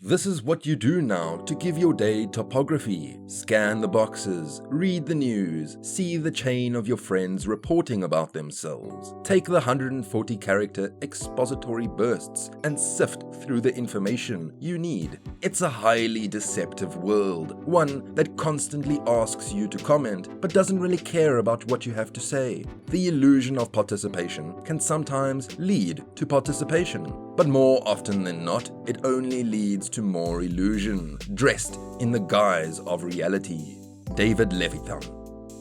This is what you do now to give your day topography. Scan the boxes, read the news, see the chain of your friends reporting about themselves. Take the 140-character expository bursts and sift through the information you need. It's a highly deceptive world, one that constantly asks you to comment but doesn't really care about what you have to say. The illusion of participation can sometimes lead to participation, but more often than not, it only leads to more illusion, dressed in the guise of reality. David Levithan.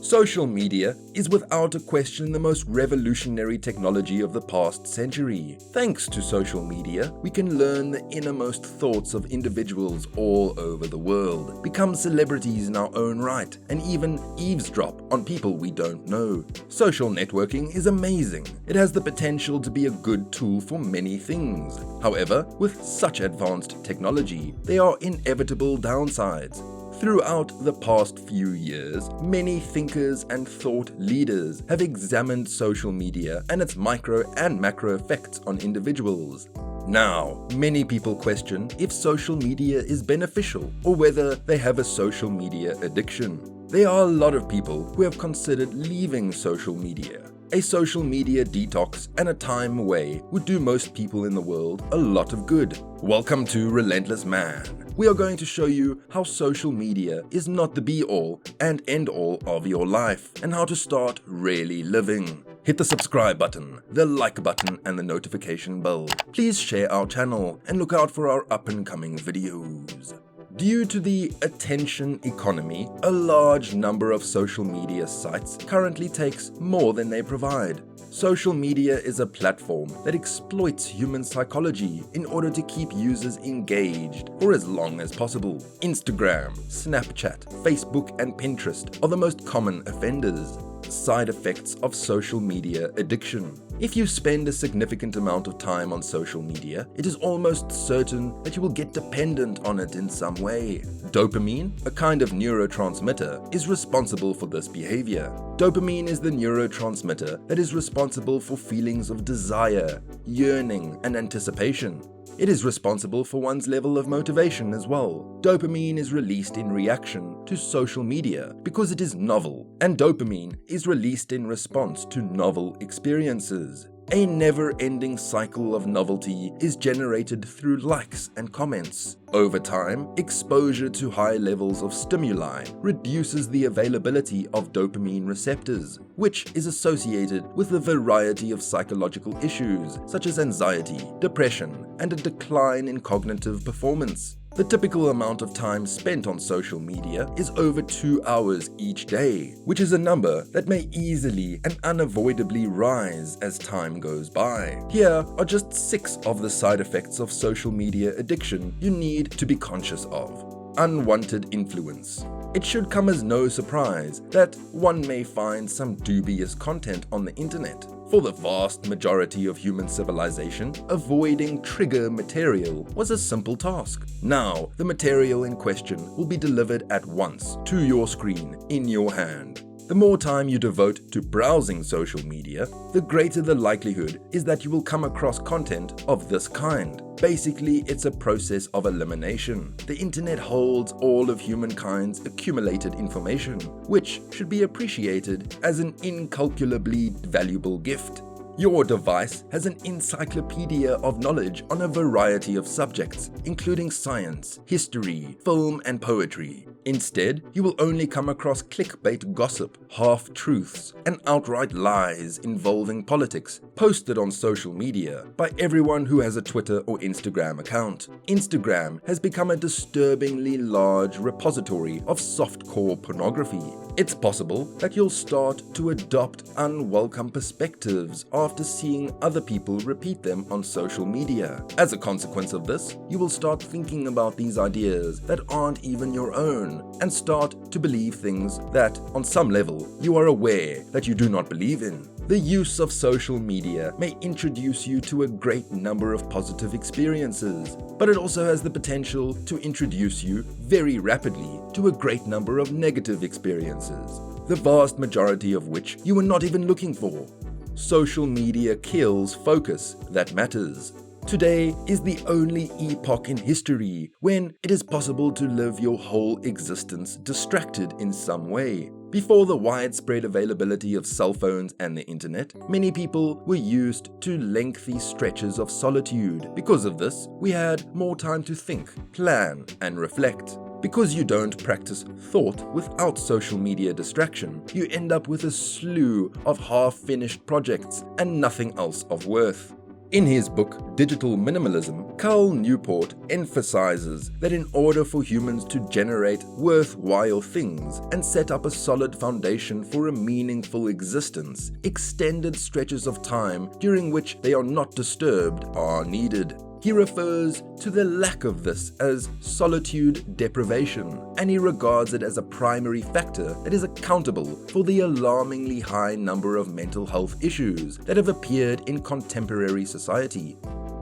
Social media is without a question the most revolutionary technology of the past century. Thanks to social media, we can learn the innermost thoughts of individuals all over the world, become celebrities in our own right, and even eavesdrop on people we don't know. Social networking is amazing. It has the potential to be a good tool for many things. However, with such advanced technology, there are inevitable downsides. Throughout the past few years, many thinkers and thought leaders have examined social media and its micro and macro effects on individuals. Now, many people question if social media is beneficial or whether they have a social media addiction. There are a lot of people who have considered leaving social media. A social media detox and a time away would do most people in the world a lot of good. Welcome to Relentless Man. We are going to show you how social media is not the be-all and end-all of your life and how to start really living. Hit the subscribe button, the like button and the notification bell. Please share our channel and look out for our up-and-coming videos. Due to the attention economy, a large number of social media sites currently takes more than they provide. Social media is a platform that exploits human psychology in order to keep users engaged for as long as possible. Instagram, Snapchat, Facebook, and Pinterest are the most common offenders. Side effects of social media addiction. If you spend a significant amount of time on social media, it is almost certain that you will get dependent on it in some way. Dopamine, a kind of neurotransmitter, is responsible for this behavior. Dopamine is the neurotransmitter that is responsible for feelings of desire, yearning, and anticipation. It is responsible for one's level of motivation as well. Dopamine is released in reaction to social media because it is novel, and dopamine is released in response to novel experiences. A never-ending cycle of novelty is generated through likes and comments. Over time, exposure to high levels of stimuli reduces the availability of dopamine receptors, which is associated with a variety of psychological issues such as anxiety, depression, and a decline in cognitive performance. The typical amount of time spent on social media is over 2 hours each day, which is a number that may easily and unavoidably rise as time goes by. Here are just 6 of the side effects of social media addiction you need to be conscious of. Unwanted influence. It should come as no surprise that one may find some dubious content on the internet. For the vast majority of human civilization, avoiding trigger material was a simple task. Now, the material in question will be delivered at once to your screen, in your hand. The more time you devote to browsing social media, the greater the likelihood is that you will come across content of this kind. Basically, it's a process of elimination. The internet holds all of humankind's accumulated information, which should be appreciated as an incalculably valuable gift. Your device has an encyclopedia of knowledge on a variety of subjects, including science, history, film, and poetry. Instead, you will only come across clickbait gossip, half-truths, and outright lies involving politics posted on social media by everyone who has a Twitter or Instagram account. Instagram has become a disturbingly large repository of softcore pornography. It's possible that you'll start to adopt unwelcome perspectives after seeing other people repeat them on social media. As a consequence of this, you will start thinking about these ideas that aren't even your own and start to believe things that, on some level, you are aware that you do not believe in. The use of social media may introduce you to a great number of positive experiences, but it also has the potential to introduce you very rapidly to a great number of negative experiences, the vast majority of which you were not even looking for. Social media kills focus that matters. Today is the only epoch in history when it is possible to live your whole existence distracted in some way. Before the widespread availability of cell phones and the internet, many people were used to lengthy stretches of solitude. Because of this, we had more time to think, plan, and reflect. Because you don't practice thought without social media distraction, you end up with a slew of half-finished projects and nothing else of worth. In his book, Digital Minimalism, Cal Newport emphasizes that in order for humans to generate worthwhile things and set up a solid foundation for a meaningful existence, extended stretches of time during which they are not disturbed are needed. He refers to the lack of this as solitude deprivation, and he regards it as a primary factor that is accountable for the alarmingly high number of mental health issues that have appeared in contemporary society.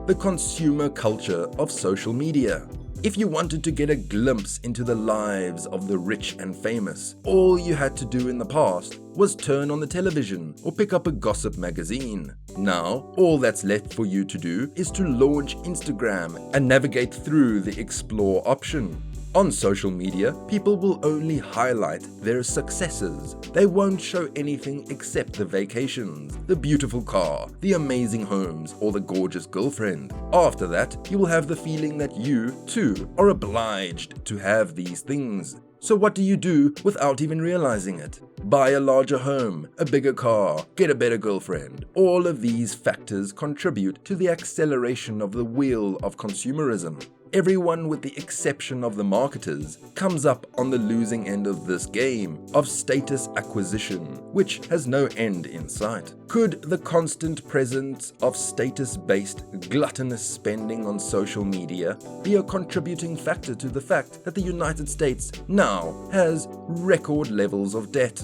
The consumer culture of social media. If you wanted to get a glimpse into the lives of the rich and famous, all you had to do in the past was turn on the television or pick up a gossip magazine. Now, all that's left for you to do is to launch Instagram and navigate through the Explore option. On social media, people will only highlight their successes. They won't show anything except the vacations, the beautiful car, the amazing homes, or the gorgeous girlfriend. After that, you will have the feeling that you, too, are obliged to have these things. So what do you do without even realizing it? Buy a larger home, a bigger car, get a better girlfriend. All of these factors contribute to the acceleration of the wheel of consumerism. Everyone, with the exception of the marketers, comes up on the losing end of this game of status acquisition, which has no end in sight. Could the constant presence of status-based, gluttonous spending on social media be a contributing factor to the fact that the United States now has record levels of debt?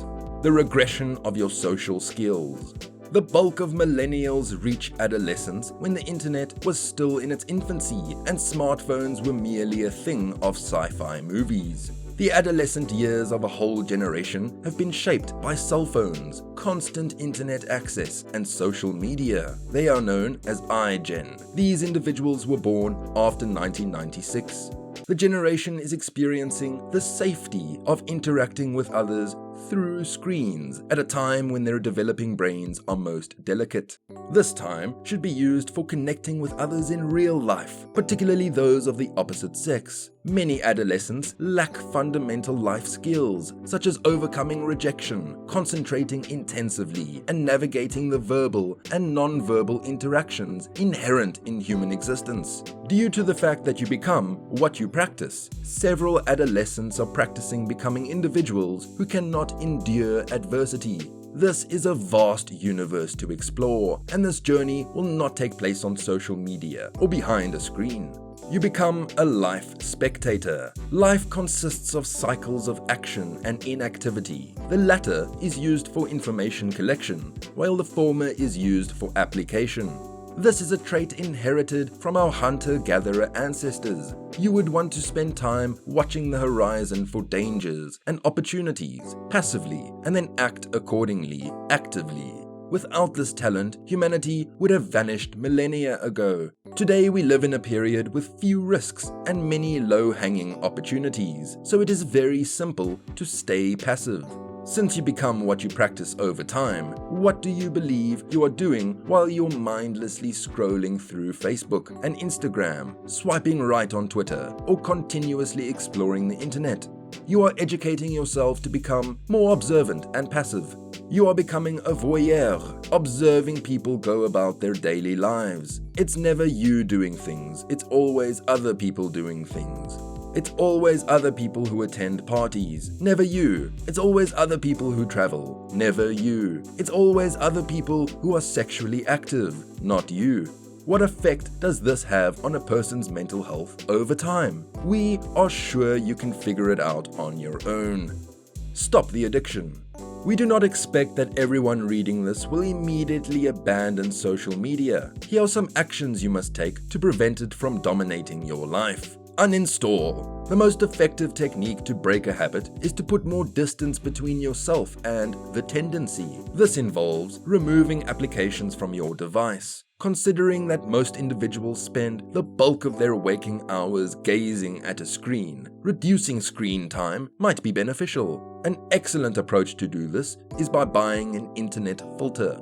The regression of your social skills. The bulk of millennials reach adolescence when the internet was still in its infancy and smartphones were merely a thing of sci-fi movies. The adolescent years of a whole generation have been shaped by cell phones, constant internet access, and social media. They are known as iGen. These individuals were born after 1996. The generation is experiencing the safety of interacting with others through screens at a time when their developing brains are most delicate. This time should be used for connecting with others in real life, particularly those of the opposite sex. Many adolescents lack fundamental life skills, such as overcoming rejection, concentrating intensively, and navigating the verbal and non-verbal interactions inherent in human existence. Due to the fact that you become what you practice, several adolescents are practicing becoming individuals who cannot endure adversity. This is a vast universe to explore, and this journey will not take place on social media or behind a screen. You become a life spectator. Life consists of cycles of action and inactivity. The latter is used for information collection, while the former is used for application. This is a trait inherited from our hunter-gatherer ancestors. You would want to spend time watching the horizon for dangers and opportunities passively, and then act accordingly, actively. Without this talent, humanity would have vanished millennia ago. Today we live in a period with few risks and many low-hanging opportunities, so it is very simple to stay passive. Since you become what you practice over time, what do you believe you are doing while you're mindlessly scrolling through Facebook and Instagram, swiping right on Twitter, or continuously exploring the internet? You are educating yourself to become more observant and passive. You are becoming a voyeur, observing people go about their daily lives. It's never you doing things, it's always other people doing things. It's always other people who attend parties, never you. It's always other people who travel, never you. It's always other people who are sexually active, not you. What effect does this have on a person's mental health over time? We are sure you can figure it out on your own. Stop the addiction. We do not expect that everyone reading this will immediately abandon social media. Here are some actions you must take to prevent it from dominating your life. Uninstall. The most effective technique to break a habit is to put more distance between yourself and the tendency. This involves removing applications from your device. Considering that most individuals spend the bulk of their waking hours gazing at a screen, reducing screen time might be beneficial. An excellent approach to do this is by buying an internet filter.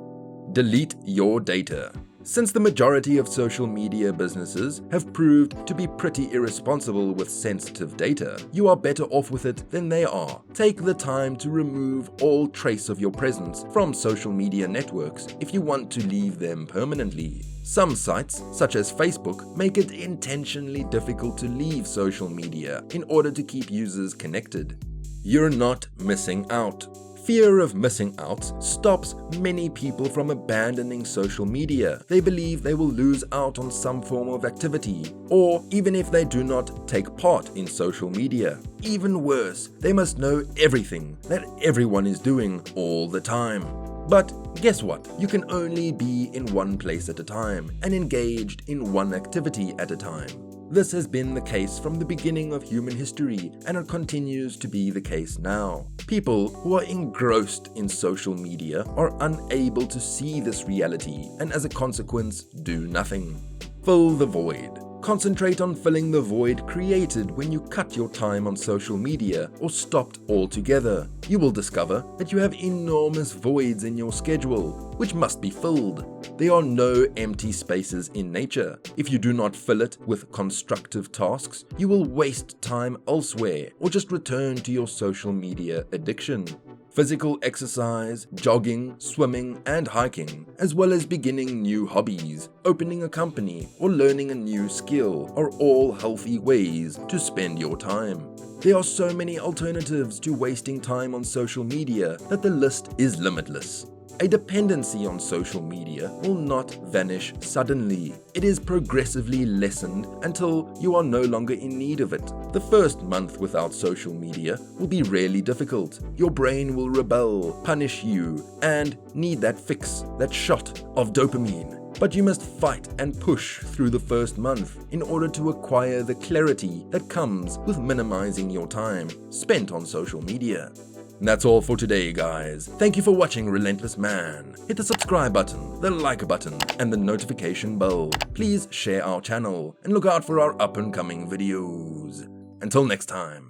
Delete your data. Since the majority of social media businesses have proved to be pretty irresponsible with sensitive data, you are better off with it than they are. Take the time to remove all trace of your presence from social media networks if you want to leave them permanently. Some sites, such as Facebook, make it intentionally difficult to leave social media in order to keep users connected. You're not missing out. Fear of missing out stops many people from abandoning social media. They believe they will lose out on some form of activity, or even if they do not take part in social media. Even worse, they must know everything that everyone is doing all the time. But guess what? You can only be in one place at a time and engaged in one activity at a time. This has been the case from the beginning of human history, and it continues to be the case now. People who are engrossed in social media are unable to see this reality and as a consequence do nothing. Fill the void. Concentrate on filling the void created when you cut your time on social media or stopped altogether. You will discover that you have enormous voids in your schedule, which must be filled. There are no empty spaces in nature. If you do not fill it with constructive tasks, you will waste time elsewhere or just return to your social media addiction. Physical exercise, jogging, swimming, and hiking, as well as beginning new hobbies, opening a company, or learning a new skill are all healthy ways to spend your time. There are so many alternatives to wasting time on social media that the list is limitless. A dependency on social media will not vanish suddenly. It is progressively lessened until you are no longer in need of it. The first month without social media will be really difficult. Your brain will rebel, punish you, and need that fix, that shot of dopamine. But you must fight and push through the first month in order to acquire the clarity that comes with minimizing your time spent on social media. And that's all for today, guys. Thank you for watching Relentless Man. Hit the subscribe button, the like button, and the notification bell. Please share our channel and look out for our up-and-coming videos. Until next time.